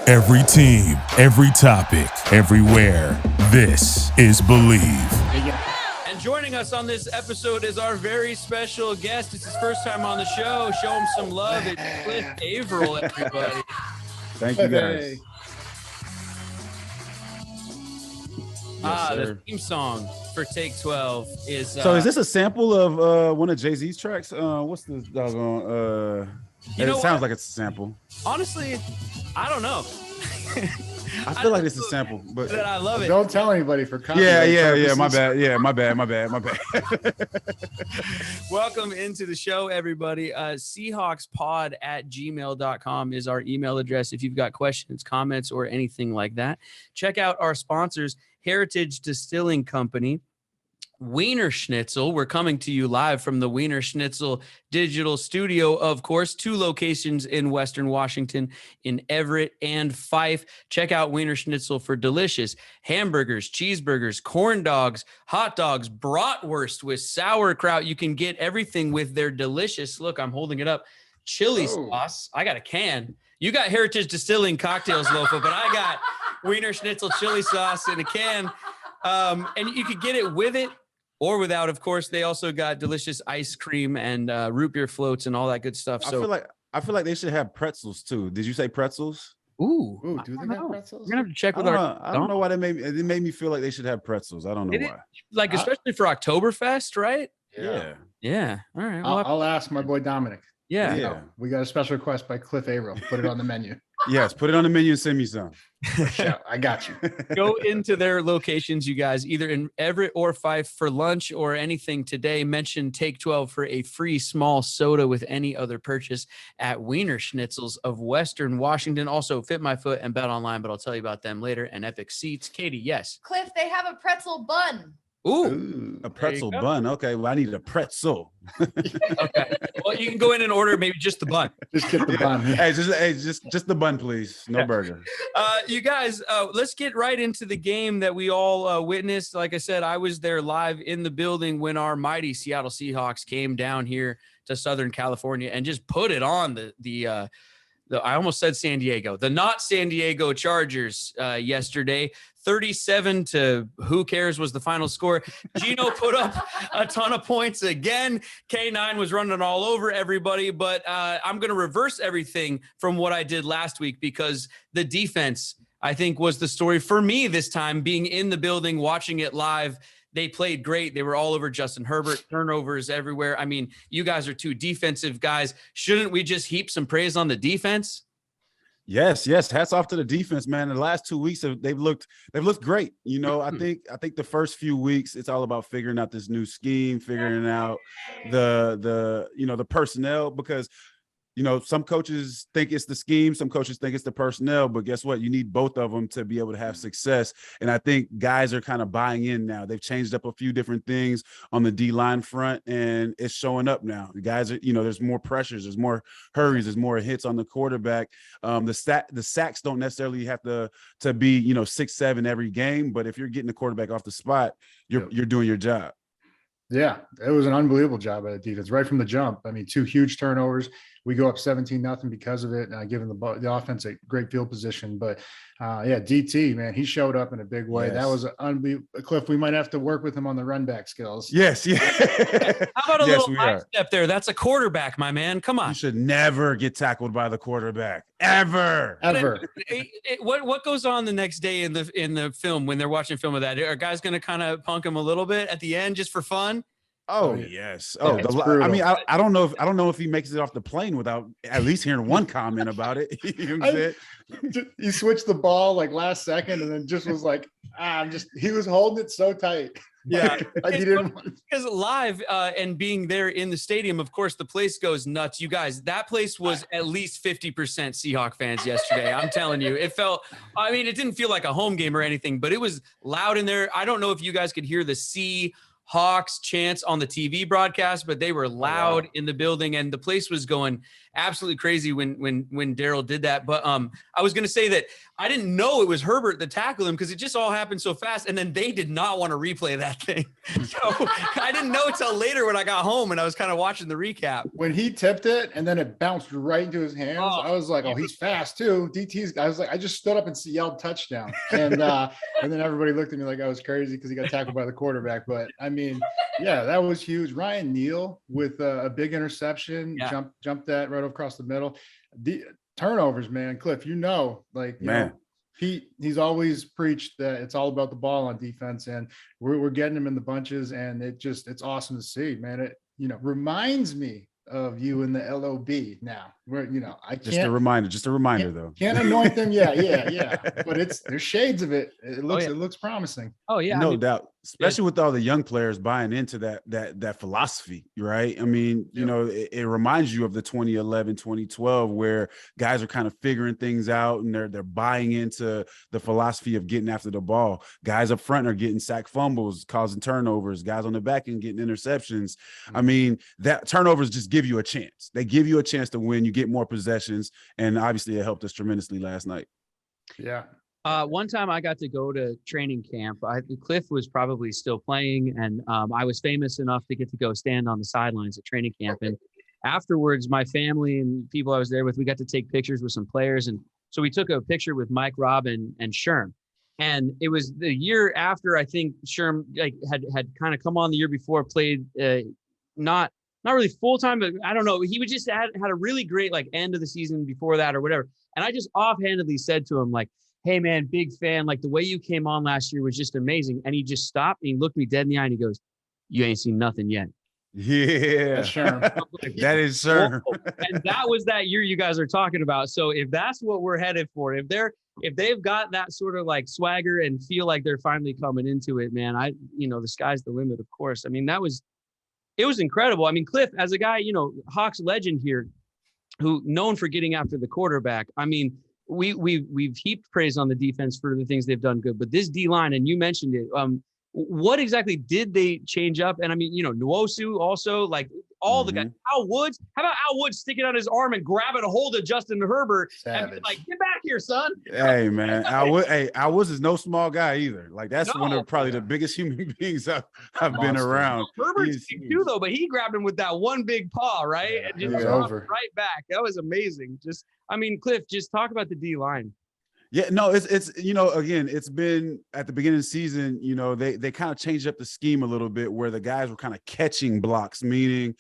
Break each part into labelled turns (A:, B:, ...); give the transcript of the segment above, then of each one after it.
A: Every team, every topic, everywhere. This is Believe.
B: And joining us on this episode is our very special guest. It's his first time on the show. Show him some love. It's Cliff Avril, everybody.
C: Thank you, guys.
B: The theme song for Take 12 is...
C: So is this a sample of one of Jay-Z's tracks? What's the doggone... it sounds like it's a sample.
B: Honestly, I don't know.
C: I feel like it's a sample, but
B: I love it.
D: Don't tell anybody for
C: copyright purposes. My bad. Yeah, my bad.
B: Welcome into the show, everybody. Seahawkspod@gmail.com is our email address. If you've got questions, comments, or anything like that, check out our sponsors, Heritage Distilling Company, Wiener Schnitzel. We're coming to you live from the Wiener Schnitzel digital studio, of course, 2 locations in Western Washington, in Everett and Fife. Check out Wiener Schnitzel for delicious hamburgers, cheeseburgers, corn dogs, hot dogs, bratwurst with sauerkraut. You can get everything with their delicious, look, I'm holding it up, chili sauce. I got a can. You got Heritage Distilling cocktails, Lofa, but I got Wiener Schnitzel chili sauce in a can. And you could get it with it or without. Of course, they also got delicious ice cream and root beer floats and all that good stuff. So
C: I feel like they should have pretzels too. Did you say pretzels?
B: Ooh,
D: do they have pretzels?
B: We're gonna have to check with
C: I don't know why it made me feel like they should have pretzels. I don't know why.
B: Like especially for Oktoberfest, right?
C: Yeah.
B: All right.
D: I'll ask my boy Dominic.
B: Yeah.
D: We got a special request by Cliff Avril. Put it on the menu.
C: Yes, put it on the menu and send me some.
D: I got you.
B: Go into their locations, you guys, either in Everett or Fife for lunch or anything today. Mention Take 12 for a free small soda with any other purchase at Wiener Schnitzels of Western Washington. Also, Fit My Foot and Bet Online, but I'll tell you about them later. And Epic Seats. Katie, yes.
E: Cliff, they have a pretzel bun.
B: Ooh,
C: a pretzel bun. Okay, well, I need a pretzel.
B: Okay. Well, you can go in and order maybe just the bun.
D: Just get the bun.
C: Just the bun, please. No burger.
B: You guys, let's get right into the game that we all witnessed. Like I said, I was there live in the building when our mighty Seattle Seahawks came down here to Southern California and just put it on the I almost said San Diego, the not San Diego Chargers yesterday. 37 to who cares was the final score. Geno put up a ton of points again. K9 was running all over everybody, but I'm going to reverse everything from what I did last week because the defense, I think, was the story for me this time, being in the building, watching it live. They played great. They were all over Justin Herbert, turnovers everywhere. I mean, you guys are 2 defensive guys. Shouldn't we just heap some praise on the defense?
C: Yes. Hats off to the defense, man. The last 2 weeks they've looked great. You know, I think the first few weeks it's all about figuring out this new scheme, figuring out the personnel, because some coaches think it's the scheme, some coaches think it's the personnel, but guess what? You need both of them to be able to have success. And I think guys are kind of buying in now. They've changed up a few different things on the D-line front, and it's showing up now. The guys are, there's more pressures, there's more hurries, there's more hits on the quarterback. The sacks don't necessarily have to be, 6-7 every game, but if you're getting the quarterback off the spot, you're doing your job.
D: Yeah, it was an unbelievable job at the defense right from the jump. I mean, 2 huge turnovers. We go up 17-0 because of it, giving the offense a great field position. But DT, man, he showed up in a big way. Yes. That was unbelievable. Cliff, we might have to work with him on the run back skills.
C: Yes, yeah.
B: How about a little high step there? That's a quarterback, my man. Come on.
C: You should never get tackled by the quarterback. Ever.
B: What goes on the next day in the film when they're watching film of that? Are guys going to kind of punk him a little bit at the end just for fun?
C: Oh yes. Oh, I mean, I don't know if he makes it off the plane without at least hearing one comment about it. You know what I'm saying?
D: He switched the ball like last second, and then just was like, he was holding it so tight.
B: Yeah,
D: like he didn't want.
B: Because live and being there in the stadium, of course, the place goes nuts. You guys, that place was at least 50% Seahawk fans yesterday. I'm telling you, it didn't feel like a home game or anything, but it was loud in there. I don't know if you guys could hear the Hawks chants on the TV broadcast, but they were loud in the building, and the place was going absolutely crazy when Daryl did that. But I was going to say that I didn't know it was Herbert that tackled him because it just all happened so fast, and then they did not want to replay that thing. So I didn't know until later when I got home and I was kind of watching the recap.
D: When he tipped it and then it bounced right into his hands, I was like, oh, he's fast too. I was like, I just stood up and yelled touchdown. And then everybody looked at me like I was crazy because he got tackled by the quarterback. But I mean, yeah, that was huge. Ryan Neal with a big interception, jumped that right across the middle. The turnovers, man. Cliff, like, you know, he's always preached that it's all about the ball on defense, and we're getting him in the bunches, and it's awesome to see, man. It, you know, reminds me of you in the LOB now, where, you know, just a reminder though. Can't anoint them. Yeah. But there's shades of it. It looks promising.
B: Oh yeah.
C: No doubt. Especially with all the young players buying into that philosophy, right? I mean, you know, it reminds you of the 2011, 2012, where guys are kind of figuring things out and they're buying into the philosophy of getting after the ball. Guys up front are getting sack fumbles, causing turnovers. Guys on the back end getting interceptions. I mean, that turnovers just give you a chance. They give you a chance to win. You get more possessions, and obviously it helped us tremendously last night.
D: Yeah.
B: One time I got to go to training camp. Cliff was probably still playing, and I was famous enough to get to go stand on the sidelines at training camp. And afterwards, my family and people I was there with, we got to take pictures with some players. And so we took a picture with Mike, Robin, and Sherm. And it was the year after, I think Sherm had kind of come on the year before, played not really full time, but I don't know. He would just had a really great like end of the season before that or whatever. And I just offhandedly said to him, like, hey man, big fan. Like the way you came on last year was just amazing. And he just stopped and he looked me dead in the eye and he goes, you ain't seen nothing yet.
C: Yeah.
D: That's Sherm.
C: That is Sherm.
B: And that was that year you guys are talking about. So if that's what we're headed for, if they've got that sort of like swagger and feel like they're finally coming into it, man, the sky's the limit, of course. I mean, it was incredible. I mean, Cliff, as a guy, you know, Hawks legend here, who known for getting after the quarterback. I mean, we've heaped praise on the defense for the things they've done good, but this D line, and you mentioned it, what exactly did they change up? And I mean, you know, Nwosu also, like all the guys. Al Woods, how about Al Woods sticking out his arm and grabbing a hold of Justin Herbert and be like, get back here, son.
C: Hey man, Al Woods is no small guy either. Like that's one of probably the biggest human beings I've been around.
B: Herbert's big too though, but he grabbed him with that one big paw, right? And just right back. That was amazing. Cliff, just talk about the D line.
C: Yeah, no, it's you know, again, it's been at the beginning of the season, you know, they kind of changed up the scheme a little bit where the guys were kind of catching blocks, meaning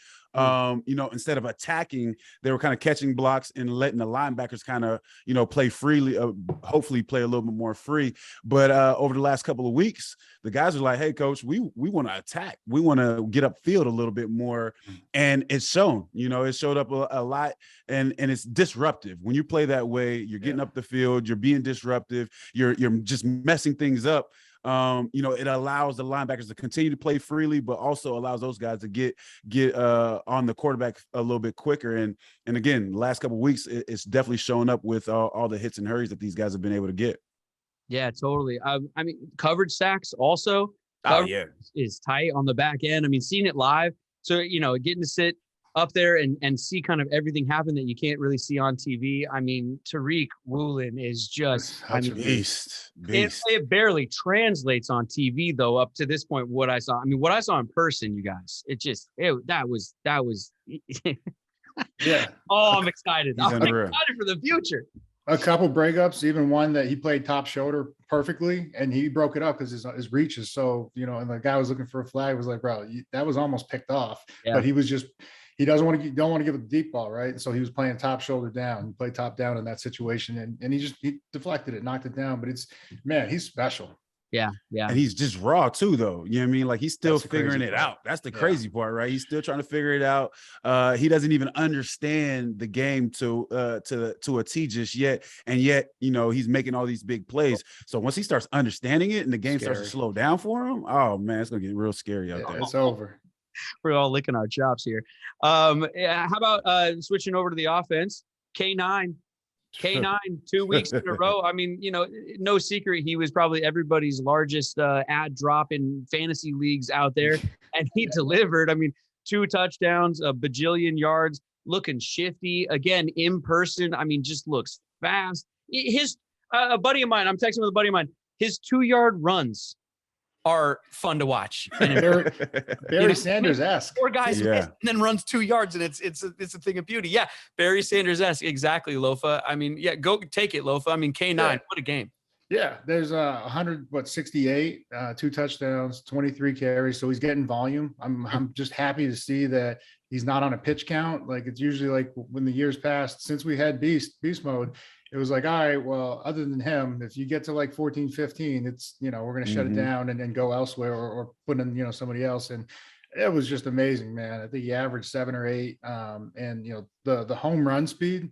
C: you know, instead of attacking, they were kind of catching blocks and letting the linebackers kind of, you know, play freely, hopefully play a little bit more free. But over the last couple of weeks, the guys are like, hey, coach, we want to attack. We want to get upfield a little bit more. And it's shown, you know, it showed up a lot and it's disruptive. When you play that way, you're getting up the field, you're being disruptive, you're just messing things up. You know, it allows the linebackers to continue to play freely, but also allows those guys to get on the quarterback a little bit quicker. And again, the last couple of weeks, it's definitely showing up with all the hits and hurries that these guys have been able to get.
B: Yeah, totally. I mean, coverage sacks also. Is tight on the back end. I mean, seeing it live. So, you know, getting to sit up there and see kind of everything happen that you can't really see on TV. I mean, Tariq Woolen is just
C: beast.
B: It barely translates on TV though. Up to this point, what I saw in person, you guys, that was
D: yeah.
B: Oh, I'm excited. I'm
C: excited
B: for the future.
D: A couple breakups, even one that he played top shoulder perfectly, and he broke it up because his reach is so, you know, and the guy was looking for a flag, was like, bro, that was almost picked off. Yeah. But he don't want to give a deep ball, right? So he was playing top shoulder down. He played top down in that situation, and he deflected it, knocked it down. But he's special.
B: Yeah.
C: And he's just raw too, though. You know what I mean? Like he's still figuring it out. That's the crazy part, right? He's still trying to figure it out. He doesn't even understand the game to a T just yet. And yet, you know, he's making all these big plays. So once he starts understanding it and the game starts to slow down for him, oh man, it's gonna get real scary out there.
D: It's over.
B: We're all licking our chops here. How about switching over to the offense? K9. K9 2 weeks in a row. I mean, no secret, he was probably everybody's largest ad drop in fantasy leagues out there, and he delivered. I mean, 2 touchdowns, a bajillion yards, looking shifty again in person. I mean, just looks fast. His a buddy of mine, I'm texting with a buddy of mine. His 2-yard runs are fun to watch. And
D: Barry Sanders-esque.
B: 4 guys miss and then runs 2 yards, and it's a thing of beauty. Yeah, Barry Sanders-esque, exactly, Lofa. I mean, yeah, go take it, Lofa. I mean, K9, what a game.
D: Yeah, there's 168, 2 touchdowns, 23 carries. So he's getting volume. I'm just happy to see that he's not on a pitch count. Like it's usually like when the years passed since we had beast mode. It was like, all right, well, other than him, if you get to like 14, 15, it's, we're going to shut it down and then go elsewhere or put in, somebody else. And it was just amazing, man. I think he averaged 7 or 8. And, the home run speed,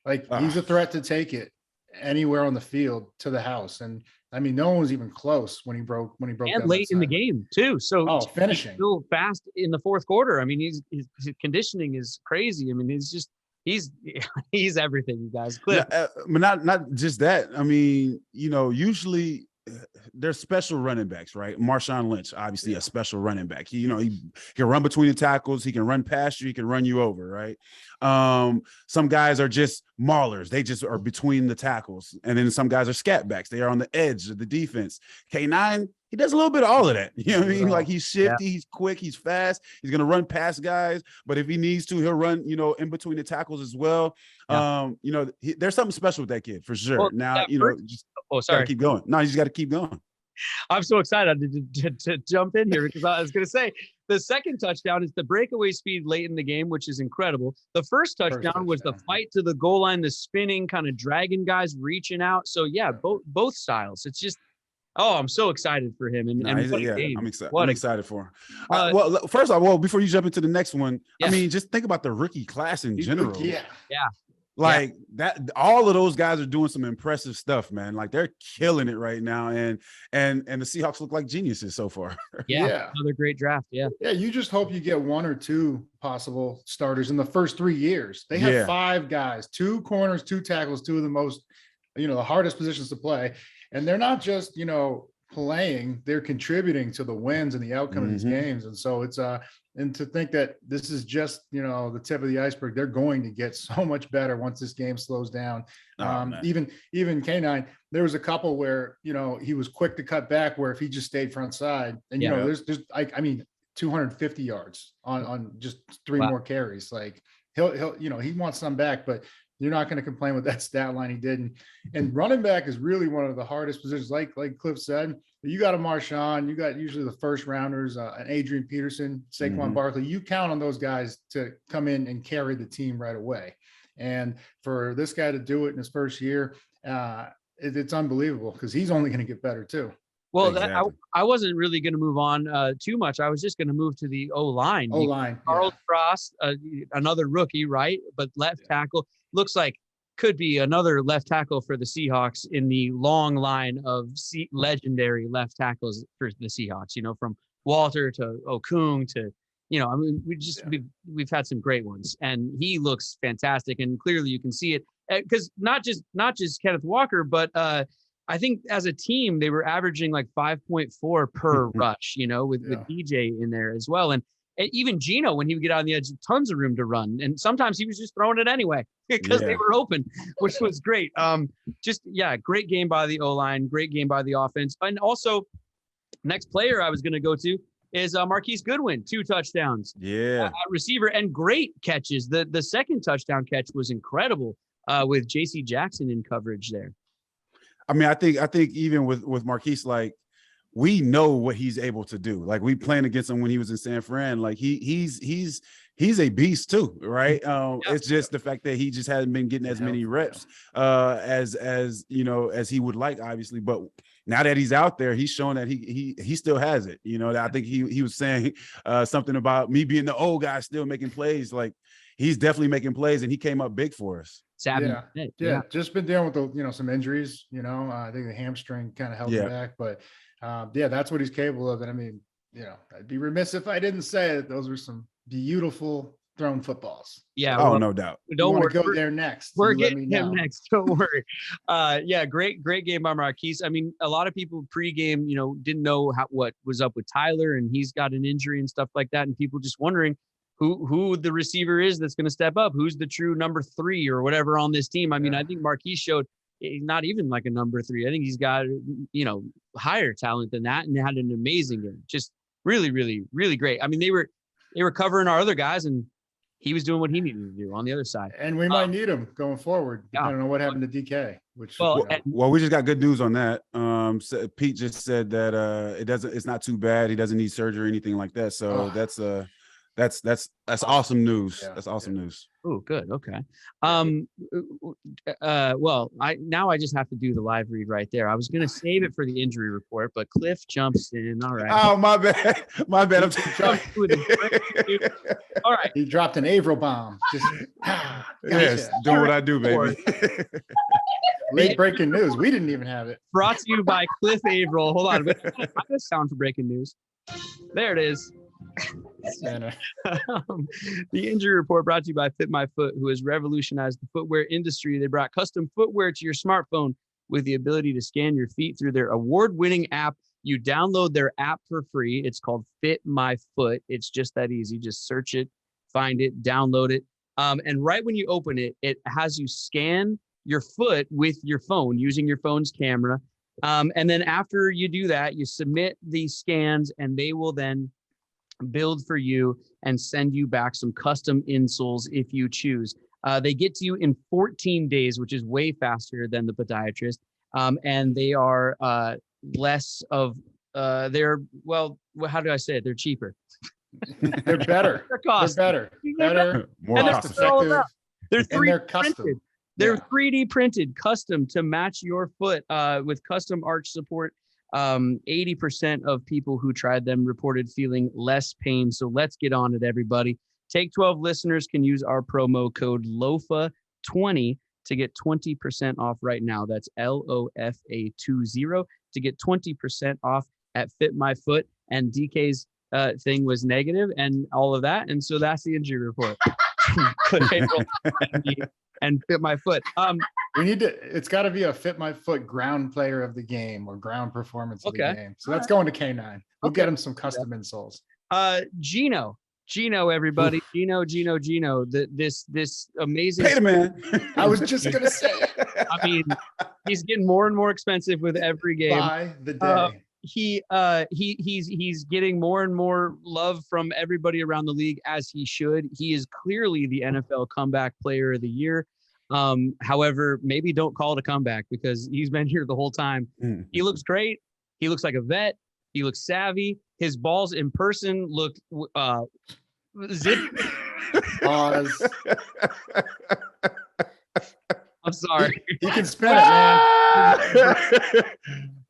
D: like he's a threat to take it anywhere on the field to the house. And I mean, no one was even close when he broke
B: and late in the game too. So
D: finishing
B: still fast in the fourth quarter. I mean, his conditioning is crazy. I mean, he's everything, you guys. Cliff.
C: But not just that. I mean, usually there's special running backs, right? Marshawn Lynch, obviously a special running back. He can run between the tackles. He can run past you. He can run you over, right? Some guys are just maulers. They just are between the tackles. And then some guys are scat backs. They are on the edge of the defense. K9, he does a little bit of all of that. You know what I mean? Like he's shifty, he's quick, he's fast. He's going to run past guys, but if he needs to, he'll run, in between the tackles as well. There's something special with that kid for sure. Well, just gotta keep going. No, you just got to keep going.
B: I'm so excited to jump in here because I was going to say the second touchdown is the breakaway speed late in the game, which is incredible. The first touchdown was the fight to the goal line, the spinning kind of dragging guys reaching out. So yeah, both styles. It's just, I'm so excited for him. And what a game.
C: I'm excited. I'm excited for him. Well, first of all, before you jump into the next one, I mean, just think about the rookie class in general.
B: Yeah.
C: Like that, all of those guys are doing some impressive stuff, man. Like they're killing it right now, and the Seahawks look like geniuses so far.
B: Another great draft. Yeah.
D: You just hope you get 1 or 2 possible starters in the first 3 years. They have 5 guys, 2 corners, 2 tackles, 2 of the most, the hardest positions to play, and they're not just playing, they're contributing to the wins and the outcome of these games. And so it's and to think that this is just the tip of the iceberg. They're going to get so much better once this game slows down. Even K9, there was a couple where he was quick to cut back, where if he just stayed front side, and there's 250 yards on just 3 more carries. Like he'll he wants some back, but you're not going to complain with that stat line he did. And running back is really one of the hardest positions. Like Cliff said, you got a Marshawn, you got usually the first rounders, an Adrian Peterson, Saquon Barkley. You count on those guys to come in and carry the team right away. And for this guy to do it in his first year, it's unbelievable because he's only going to get better too.
B: Well, exactly. I wasn't really going to move on too much. I was just going to move to the O-line. Charles Cross, another rookie, right? But left tackle. Looks like could be another left tackle for the Seahawks in the long line of legendary left tackles for the Seahawks, from Walter to Okung to, I mean, we've had some great ones, and he looks fantastic. And clearly you can see it because not just Kenneth Walker, but I think as a team, they were averaging like 5.4 per rush, with DJ in there as well. And even Geno, when he would get on the edge, tons of room to run. And sometimes he was just throwing it anyway because they were open, which was great. Great game by the O-line, great game by the offense. And also, next player I was going to go to is Marquise Goodwin, 2 touchdowns. Receiver and great catches. The second touchdown catch was incredible with J.C. Jackson in coverage there.
C: I mean, I think even with Marquise, like, we know what he's able to do. Like we playing against him when he was in San Fran. Like he's a beast too, right? It's just the fact that he just hasn't been getting as many reps as he would like, obviously. But now that he's out there, he's showing that he still has it. I think he was saying something about me being the old guy still making plays. Like he's definitely making plays, and he came up big for us.
D: Just been dealing with some injuries. I think the hamstring kind of held him back, but. That's what he's capable of. And I mean, I'd be remiss if I didn't say it. Those were some beautiful throwing footballs.
B: Yeah.
C: Oh,
B: well,
C: no doubt.
B: don't worry.
D: Go there next.
B: We're
D: You let
B: getting
D: me
B: him
D: know.
B: next. Don't worry. Yeah, great game by Marquise. I mean, a lot of people pregame, didn't know what was up with Tyler, and he's got an injury and stuff like that, and people just wondering who the receiver is that's going to step up, who's the true number 3 or whatever on this team. I mean, I think Marquise showed not even like a number 3. I think he's got higher talent than that, and had an amazing game. Just really, really, really great. I mean, they were covering our other guys, and he was doing what he needed to do on the other side.
D: And we might need him going forward, depending on what happened to DK.
C: Well, we just got good news on that. Pete just said that it's not too bad. He doesn't need surgery or anything like that. So that's awesome news.
D: Yeah.
C: That's awesome news.
B: Oh, good. Okay. Well, I just have to do the live read right there. I was going to save it for the injury report, but Cliff jumps in. All right.
C: Oh, my bad. My bad.
B: All right.
D: He dropped an Avril bomb. Just
C: yes, doing what I do, baby.
D: late breaking news. We didn't even have it.
B: Brought to you by Cliff Avril. Hold on. I got a sound for breaking news. There it is. The injury report brought to you by Fit My Foot, who has revolutionized the footwear industry. They brought custom footwear to your smartphone with the ability to scan your feet through their award-winning app. You download their app for free. It's called Fit My Foot. It's just that easy. Just search it, find it, download it. And right when you open it, it has you scan your foot with your phone using your phone's camera. And then after you do that, you submit these scans, and they will then build for you and send you back some custom insoles if you choose. They get to you in 14 days, which is way faster than the podiatrist. And they are less of how do I say it? They're cheaper.
D: They're better.
B: They're
D: They're better.
C: More
B: And
C: cost
B: they're all
C: effective.
B: about- They're 3D
D: they're custom.
B: printed. They're
D: Yeah.
B: 3D printed, custom to match your foot with custom arch support. 80% of people who tried them reported feeling less pain. So let's get on it, everybody. Take 12 listeners can use our promo code LOFA20 to get 20% off right now. That's LOFA20 to get 20% off at Fit My Foot. And DK's thing was negative and all of that. And so that's the injury report. And Fit My Foot.
D: We need to, it's got to be a Fit My Foot ground player of the game or ground performance of the game. So that's going to K9. We'll get him some custom insoles.
B: Geno, everybody. Geno. This amazing.
C: Pay the man.
D: I was just going to say it.
B: I mean, he's getting more and more expensive with every game.
D: By the day.
B: He's getting more and more love from everybody around the league, as he should. He is clearly the NFL comeback player of the year. However, maybe don't call it a comeback because he's been here the whole time. He looks great. He looks like a vet. He looks savvy. His balls in person look zip.
D: Pause.
B: I'm sorry.
D: He can spin it, man.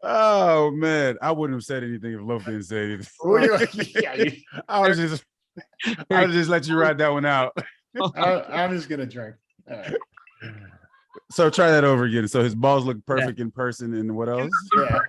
C: Oh man, I wouldn't have said anything if Lofa didn't say anything. I would just let you ride that one out.
D: I'm just gonna drink. All right.
C: So try that over again. So his balls look perfect in person, and what else?
D: Yeah.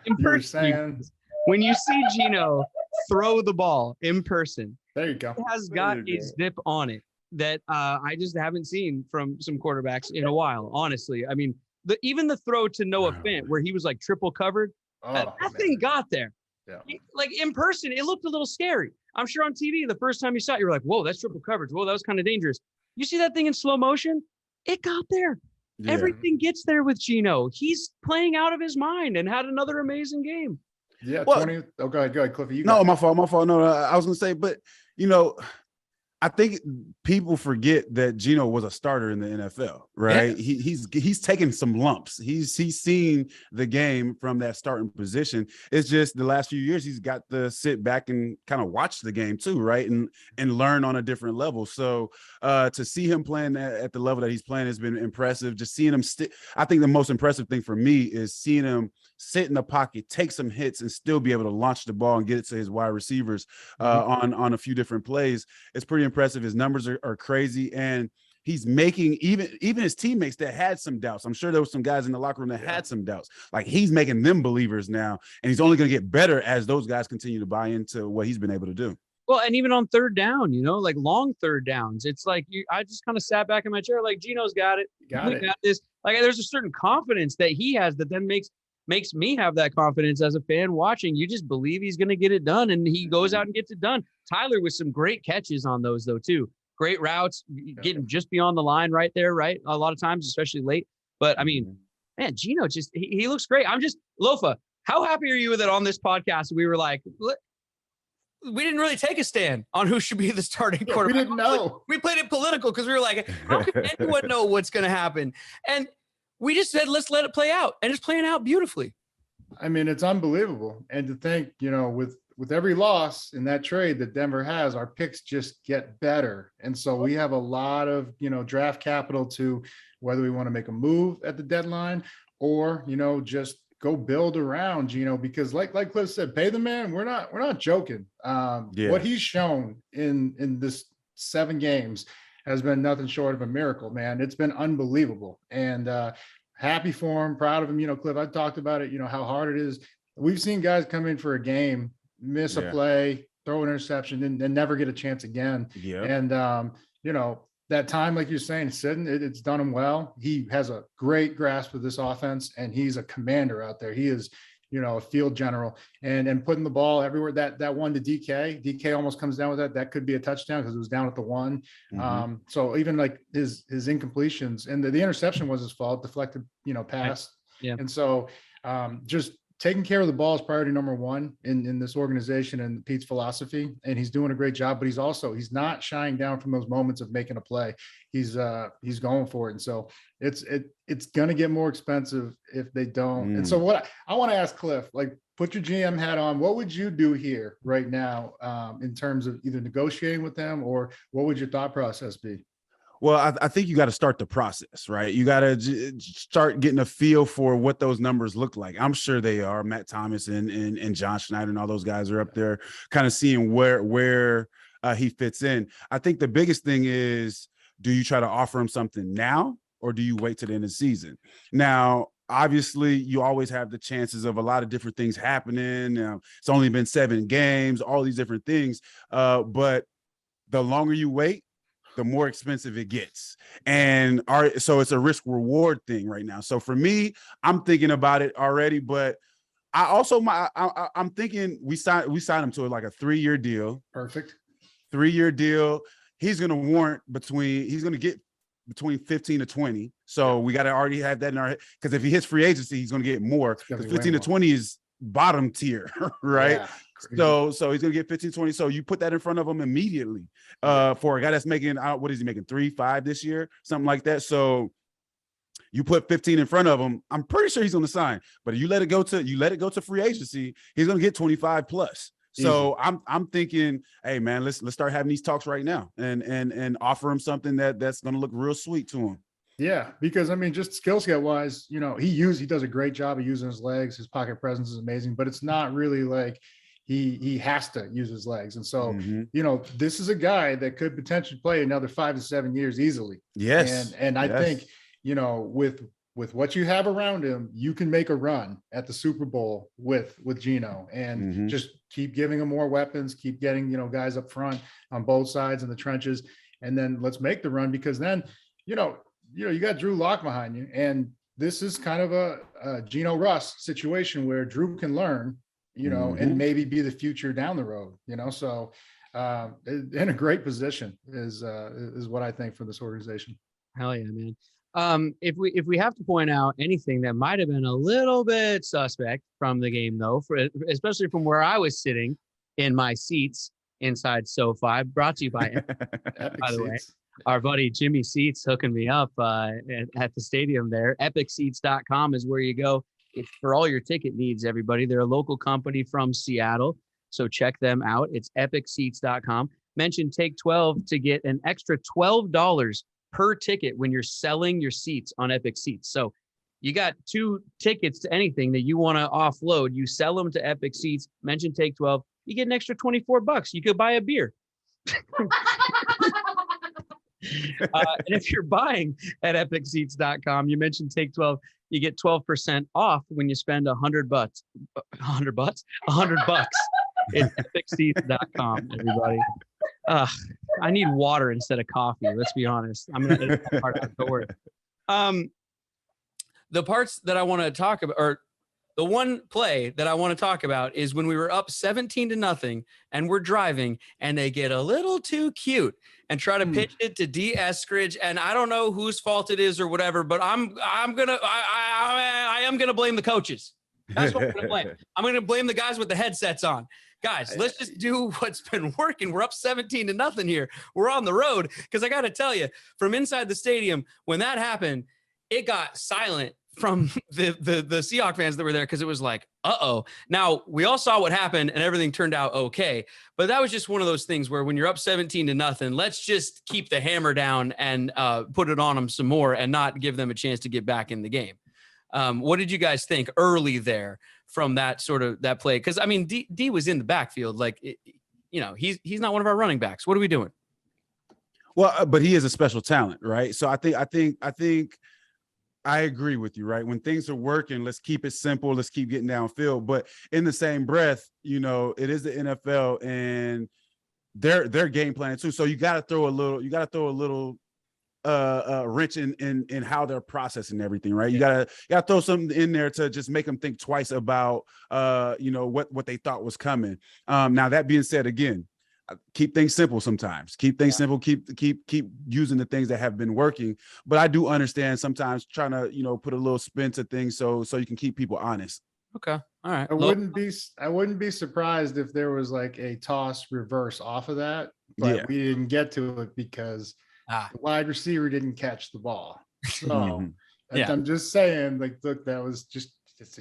B: In
D: You were
B: person,
D: saying,
B: when you see Geno throw the ball in person,
D: there you go.
B: it has got a zip on it that I just haven't seen from some quarterbacks in a while, honestly. I mean, even the throw to Noah Fant where he was like triple covered, that thing got there.
D: Yeah.
B: Like in person, it looked a little scary. I'm sure on TV, the first time you saw it, you were like, whoa, that's triple coverage. Whoa, that was kind of dangerous. You see that thing in slow motion? It got there. Yeah. Everything gets there with Geno. He's playing out of his mind and had another amazing game.
D: Yeah, 20. Oh, go ahead, Cliffy.
C: My fault. No, I was going to say, but, I think people forget that Geno was a starter in the NFL, right? Yeah. He's taken some lumps. He's seen the game from that starting position. It's just the last few years he's got to sit back and kind of watch the game too, right? And learn on a different level. So to see him playing at the level that he's playing has been impressive. Just seeing him I think the most impressive thing for me is seeing him sit in the pocket, take some hits, and still be able to launch the ball and get it to his wide receivers on a few different plays. It's pretty impressive. His numbers are crazy, and he's making even his teammates that had some doubts. I'm sure there were some guys in the locker room that had some doubts. Like, he's making them believers now, and he's only going to get better as those guys continue to buy into what he's been able to do.
B: Well, and even on third down, like long third downs, it's like I just kind of sat back in my chair, like Geno's got it. We got this. Like there's a certain confidence that he has that then makes me have that confidence as a fan watching. You just believe he's going to get it done, and he goes out and gets it done. Tyler with some great catches on those though too. Great routes, getting just beyond the line right there, right? A lot of times, especially late. But I mean, man, Geno he looks great. Lofa, how happy are you that on this podcast we were like, we didn't really take a stand on who should be the starting quarterback.
D: We didn't know.
B: We played it political because we were like, how can anyone know what's going to happen? And we just said, let's let it play out. And it's playing out beautifully.
D: I mean, it's unbelievable. And to think, with every loss in that trade that Denver has, our picks just get better. And so we have a lot of, draft capital to whether we want to make a move at the deadline or, just go build around Geno, because like Cliff said, pay the man. We're not joking. What he's shown in this 7 games has been nothing short of a miracle, man. It's been unbelievable. And happy for him, proud of him. Cliff, I talked about it, how hard it is. We've seen guys come in for a game, miss a play, throw an interception, and never get a chance again. Yeah. And that time, like you're saying, sitting, it's done him well. He has a great grasp of this offense, and he's a commander out there. He is, a field general, and putting the ball everywhere. That one to DK almost comes down with that. That could be a touchdown because it was down at the 1. So even like his incompletions, and the interception was his fault, deflected, pass. Yeah. And so just taking care of the ball is priority number 1 in this organization and Pete's philosophy. And he's doing a great job, but he's not shying down from those moments of making a play. He's going for it. And so it's going to get more expensive if they don't. And so what I want to ask Cliff, like, put your GM hat on. What would you do here right now in terms of either negotiating with them, or what would your thought process be?
C: Well, I think you got to start the process, right? You got to start getting a feel for what those numbers look like. I'm sure they are. Matt Thomas and John Schneider and all those guys are up there kind of seeing where he fits in. I think the biggest thing is, do you try to offer him something now, or do you wait to the end of the season? Now, obviously, you always have the chances of a lot of different things happening. It's only been 7 games, all these different things. But the longer you wait, the more expensive it gets. And so it's a risk reward thing right now. So for me, I'm thinking about it already, but I'm thinking we signed him to like a 3-year deal.
D: Perfect.
C: 3-year deal. He's going to get between 15 to 20. So we got to already have that in our head, because if he hits free agency, he's going to get more, because 15 to 20 is bottom tier, right? Yeah. So he's gonna get 15, 20. So you put that in front of him immediately for a guy that's making, what is he making, 3-5 this year, something like that. So you put 15 in front of him, I'm pretty sure he's gonna sign. But if you let it go to free agency, he's gonna get 25 plus. So I'm thinking, hey man, let's start having these talks right now and offer him something that's gonna look real sweet to him.
D: Yeah, because I mean, just skill set wise, he does a great job of using his legs. His pocket presence is amazing, but it's not really like he has to use his legs. And so, this is a guy that could potentially play another 5 to 7 years easily.
C: Yes.
D: And I think, with what you have around him, you can make a run at the Super Bowl with Geno, and just keep giving him more weapons, keep getting, guys up front on both sides in the trenches. And then let's make the run, because then, you got Drew Lock behind you. And this is kind of a Geno Russ situation where Drew can learn, and maybe be the future down the road, so in a great position is what I think for this organization.
B: Hell yeah, man. If we have to point out anything that might have been a little bit suspect from the game, though, especially from where I was sitting in my seats inside SoFi, brought to you by by the way, our buddy Jimmy Seats hooking me up at the stadium there. EpicSeats.com is where you go. It's for all your ticket needs, everybody. They're a local company from Seattle, so check them out. It's EpicSeats.com. Mention Take 12 to get an extra $12 per ticket when you're selling your seats on Epic Seats. So you got 2 tickets to anything that you want to offload. You sell them to Epic Seats. Mention Take 12. You get an extra $24. You could buy a beer. And if you're buying at EpicSeats.com, you mentioned Take 12, you get 12% off when you spend $100. $100 bucks. It's epicseats.com, everybody. I need water instead of coffee. Let's be honest. I'm going to edit that part out. Don't worry. The parts that I want to talk about, or the one play that I want to talk about, is when we were up 17-0 and we're driving and they get a little too cute and try to pitch it to D. Eskridge. And I don't know whose fault it is or whatever, but I am gonna blame the coaches. That's what I'm gonna blame. I'm gonna blame the guys with the headsets on. Guys, let's just do what's been working. We're up 17-0 here. We're on the road. Because I got to tell you, from inside the stadium, when that happened, it got silent from the Seahawks fans that were there, because it was like, uh-oh. Now, we all saw what happened and everything turned out okay. But that was just one of those things where when you're up 17-0, let's just keep the hammer down and put it on them some more and not give them a chance to get back in the game. What did you guys think early there from that play? Because, I mean, D was in the backfield. Like, he's not one of our running backs. What are we doing?
C: Well, but he is a special talent, right? So I think I agree with you, right? When things are working, let's keep it simple. Let's keep getting downfield. But in the same breath, it is the NFL and their game plan too. So you got to throw a little wrench in how they're processing everything, right? You gotta throw something in there to just make them think twice about what they thought was coming. Now that being said, again, keep things simple sometimes. Keep things simple. Keep using the things that have been working. But I do understand sometimes trying to put a little spin to things so you can keep people honest.
B: Okay. All right.
D: I wouldn't be surprised if there was like a toss reverse off of that, but we didn't get to it because the wide receiver didn't catch the ball. So I'm just saying, like, look, that was just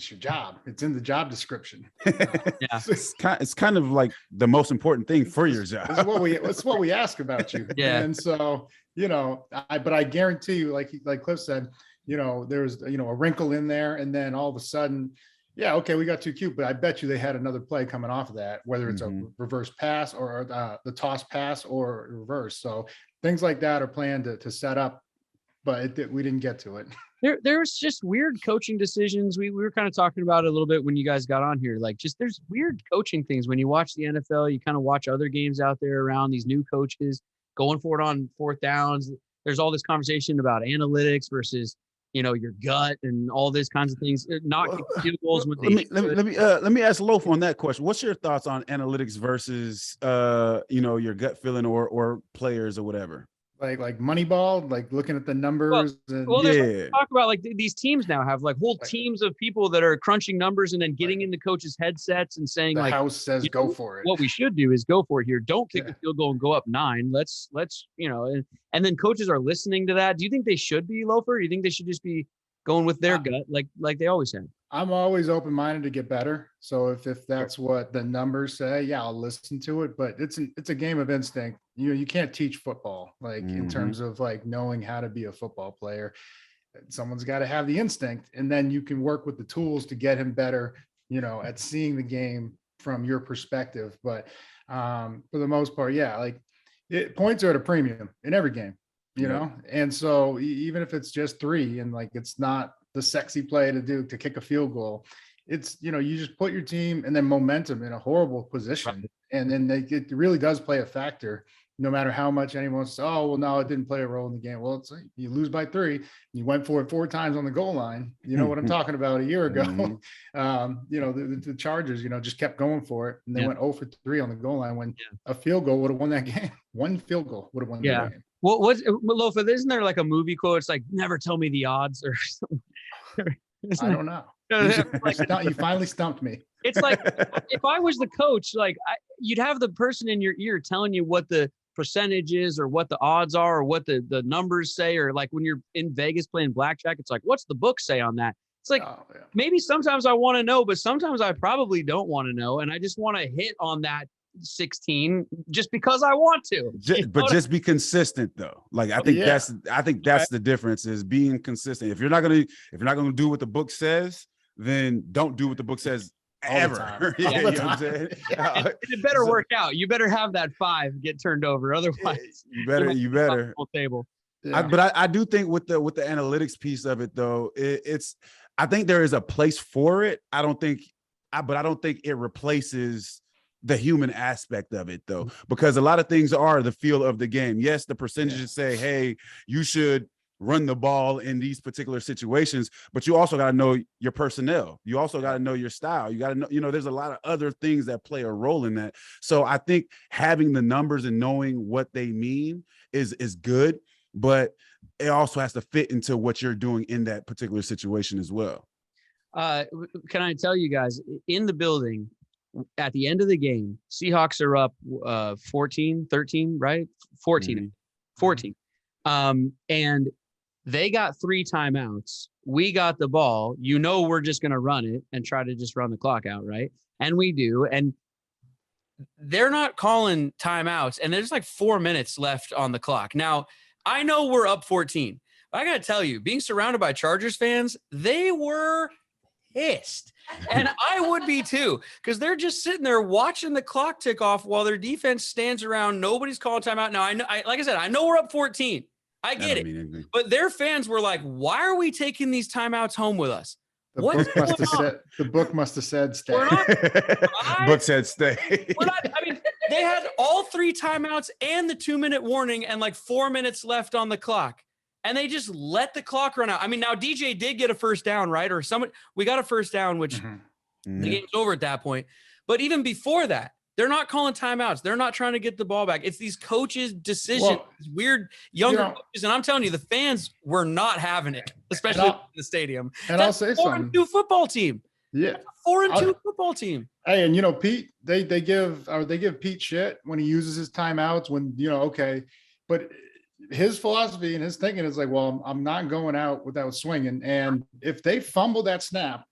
D: your job. It's in the job description.
C: It's kind of like the most important thing for your job.
D: It's what we ask about you.
B: Yeah.
D: And so, but I guarantee you, like Cliff said, there's a wrinkle in there, and then all of a sudden, we got too cute, but I bet you they had another play coming off of that, whether it's a reverse pass or the toss pass or reverse. So things like that are planned to set up, but we didn't get to it.
B: There's just weird coaching decisions. We were kind of talking about it a little bit when you guys got on here. Like, just there's weird coaching things. When you watch the NFL, you kind of watch other games out there around these new coaches going for it on fourth downs. There's all this conversation about analytics versus, your gut and all these kinds of things. Not field goals.
C: Let me ask Lofa on that question. What's your thoughts on analytics versus your gut feeling or players or whatever?
D: Like Moneyball, like looking at the numbers.
B: Talk about like these teams now have like whole teams of people that are crunching numbers and then getting into coaches' headsets and saying,
D: the
B: like,
D: house says go for it.
B: What we should do is go for it here. Don't kick the field goal and go up 9. Let's and then coaches are listening to that. Do you think they should be, Lofer? Do you think they should just be going with their gut like they always have?
D: I'm always open-minded to get better. So if that's what the numbers say, I'll listen to it. But it's a game of instinct. You can't teach football, like in terms of like knowing how to be a football player. Someone's got to have the instinct, and then you can work with the tools to get him better, at seeing the game from your perspective. But for the most part, points are at a premium in every game, you know? And so even if it's just 3 and like, it's not the sexy play to kick a field goal, it's, you just put your team and then momentum in a horrible position. Right. And then it really does play a factor, no matter how much anyone says, oh, well, no, it didn't play a role in the game. Well, it's like you lose by 3. You went for it 4 times on the goal line. You know what I'm talking about a year ago. The Chargers, just kept going for it. And they went 0 for 3 on the goal line when a field goal would have won that game. One field goal would have won that game.
B: Well, Lofa, isn't there like a movie quote? It's like, never tell me the odds or something.
D: I don't know. You finally stumped me.
B: It's like, if I was the coach, like you'd have the person in your ear telling you what the percentage is or what the odds are or what the numbers say, or like when you're in Vegas playing blackjack, it's like, what's the book say on that? It's like, maybe sometimes I want to know, but sometimes I probably don't want to know. And I just want to hit on that 16 just because I want to.
C: Just be consistent though. Like I think that's the difference, is being consistent. If you're not gonna do what the book says, then don't do what the book says ever.
B: You know what I'm saying? It better work out. You better have that 5 get turned over. Otherwise,
C: you better.
B: Table.
C: But I do think with the analytics piece of it though, I think there is a place for it. I don't think it replaces the human aspect of it, though, because a lot of things are the feel of the game. Yes, the percentages say, hey, you should run the ball in these particular situations, but you also got to know your personnel. You also got to know your style. You got to know, there's a lot of other things that play a role in that. So I think having the numbers and knowing what they mean is good, but it also has to fit into what you're doing in that particular situation as well.
B: Can I tell you guys, in the building at the end of the game, Seahawks are up 14, 13, right? 14,
C: Mm-hmm.
B: 14. And they got 3 timeouts. We got the ball. We're just going to run it and try to just run the clock out, right? And we do. And they're not calling timeouts. And there's like 4 minutes left on the clock. Now, I know we're up 14. But I got to tell you, being surrounded by Chargers fans, they were pissed. And I would be too, because they're just sitting there watching the clock tick off while their defense stands around. Nobody's calling timeout. Now, like I said, I know we're up 14. I get it. But their fans were like, why are we taking these timeouts home with us?
D: The book must have said stay.
C: Book said stay.
B: I mean, they had all 3 timeouts and the 2-minute warning and like 4 minutes left on the clock. And they just let the clock run out. I mean, now DJ did get a first down, right? Or we got a first down, which the game's over at that point. But even before that, they're not calling timeouts. They're not trying to get the ball back. It's these coaches' decisions, these weird younger coaches. And I'm telling you, the fans were not having it, especially in the stadium.
D: And I'll say something.
B: 4-2 football team.
D: Yeah.
B: 4-2 football team.
D: Hey, and Pete, they give Pete shit when he uses his timeouts when, okay. But his philosophy and his thinking is like, well, I'm not going out without swinging. And if they fumble that snap,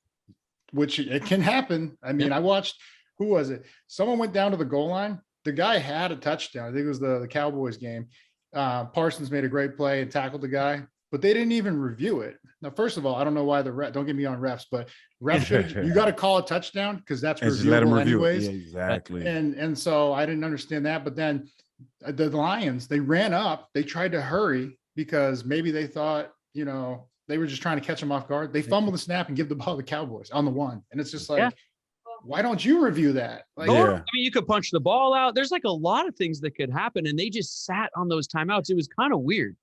D: which it can happen. I mean, I watched, who was it? Someone went down to the goal line. The guy had a touchdown. I think it was the Cowboys game. Parsons made a great play and tackled the guy, but they didn't even review it. Now, first of all, I don't know why don't get me on refs, but refs you got to call a touchdown because that's reviewable anyways.
C: Yeah, exactly.
D: And so I didn't understand that. But then the Lions, they ran up, they tried to hurry because maybe they thought, they were just trying to catch them off guard. They fumbled the snap and give the ball to the Cowboys on the 1. And it's just like, why don't you review that? Like,
B: I mean, you could punch the ball out. There's like a lot of things that could happen. And they just sat on those timeouts. It was kind of weird.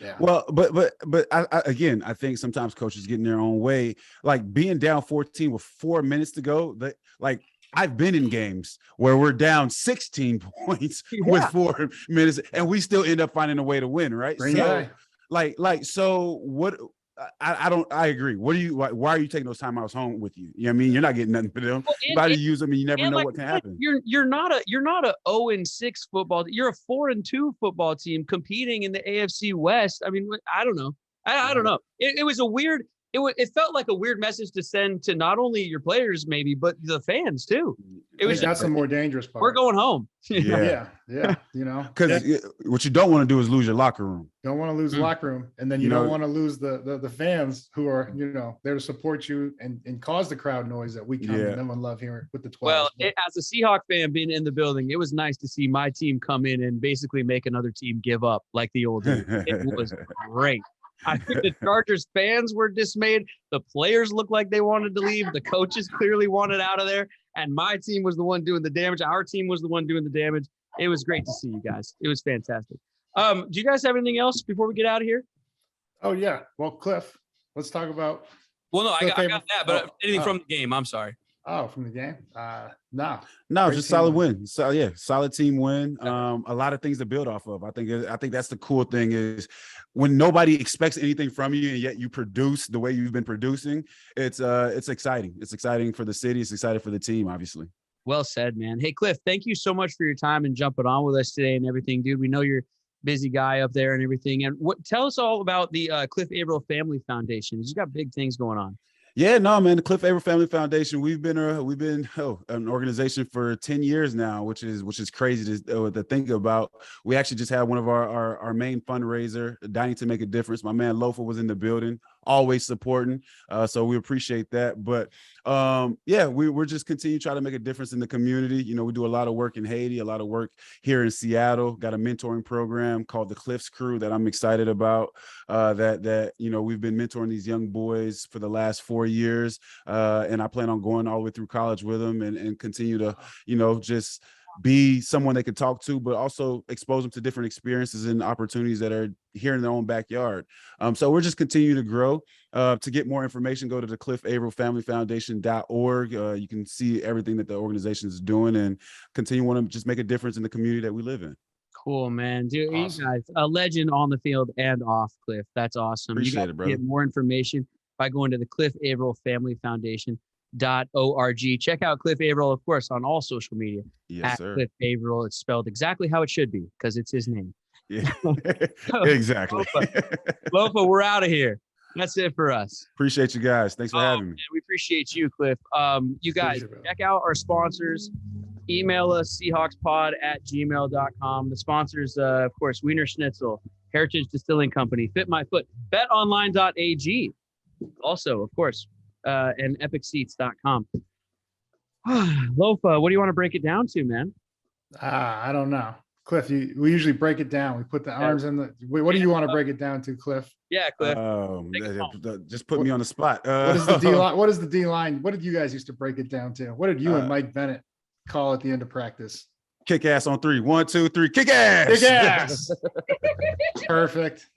C: Yeah. Well, but I think sometimes coaches get in their own way, like being down 14 with 4 minutes to go. Like I've been in games where we're down 16 points with 4 minutes and we still end up finding a way to win. Right. So what, I agree. Why are you taking those timeouts home with you? You know what I mean? You're not getting nothing for them. You got to use them and you never know what can happen.
B: You're not a 0-6 football. You're a 4-2 football team competing in the AFC West. I mean, I don't know. I don't know. It was a weird, it felt like a weird message to send to not only your players maybe, but the fans too.
D: That's the more dangerous part.
B: We're going home.
D: Yeah.
C: Because what you don't want to do is lose your locker room.
D: Don't want to lose the locker room. And then you don't want to lose the fans who are, there to support you and cause the crowd noise that we come and love here with the 12.
B: Well, as a Seahawk fan being in the building, it was nice to see my team come in and basically make another team give up like the old days. It was great. I think the Chargers fans were dismayed. The players looked like they wanted to leave. The coaches clearly wanted out of there. And my team was the one doing the damage. Our team was the one doing the damage. It was great to see you guys. It was fantastic. Do you guys have anything else before we get out of here?
D: Oh, yeah. Well, Cliff, let's talk about.
B: Well, no, I got that. But anything from the game, I'm sorry.
D: Oh, from the game? No,
C: just solid win. So solid team win. A lot of things to build off of. I think that's the cool thing is when nobody expects anything from you and yet you produce the way you've been producing. It's exciting. It's exciting for the city. It's exciting for the team, obviously.
B: Well said, man. Hey, Cliff, thank you so much for your time and jumping on with us today and everything, dude. We know you're a busy guy up there and everything. And tell us all about the Cliff Avril Family Foundation. You got big things going on.
C: Yeah, no, man. The Cliff Avril Family Foundation. We've been an organization for 10 years now, which is crazy to think about. We actually just had one of our main fundraiser, Dining to Make a Difference. My man Lofa was in the building. always supporting. So we appreciate that. But we're just continue to try to make a difference in the community. You know, we do a lot of work in Haiti, a lot of work here in Seattle. Got a mentoring program called the Cliffs Crew that I'm excited about. That you know, we've been mentoring these young boys for the last 4 years, and I plan on going all the way through college with them and continue to, you know, just be someone they could talk to, but also expose them to different experiences and opportunities that are here in their own backyard. So we're just continuing to grow. To get more information, go to the Cliff Avril Family Foundation.org. You can see everything that the organization is doing and continue want to just make a difference in the community that we live in.
B: Cool, man. Dude,
D: Awesome.
B: you guys, a legend on the field and off, Cliff. That's awesome.
C: Appreciate
B: you guys
C: it, brother.
B: Get more information by going to the Cliff Avril Family Foundation.org. Check out Cliff Avril, of course, on all social media.
C: Yes,
B: at
C: sir.
B: Cliff Avril. It's spelled exactly how it should be because it's his name.
C: Yeah, exactly.
B: Lofa, we're out of here. That's it for us.
C: Appreciate you guys. Thanks for having me.
B: Man, we appreciate you, Cliff. You guys,
D: Appreciate it.
B: check out our sponsors. Email us, seahawkspod@gmail.com. The sponsors, of course, Wiener Schnitzel, Heritage Distilling Company, Fit My Foot, betonline.ag. Also, of course, and epicseats.com. Lofa, what do you want to break it down to, man?
D: I don't know. Cliff, we usually break it down. We put the arms in the. What do you want to break it down to, Cliff?
B: Yeah, Cliff.
C: Just put me on the spot.
D: What is the D line? What is the D line? What did you guys used to break it down to? What did you and Mike Bennett call at the end of practice?
C: Kick ass on 3. 1, 2, 3. Kick ass.
D: Kick ass. Perfect.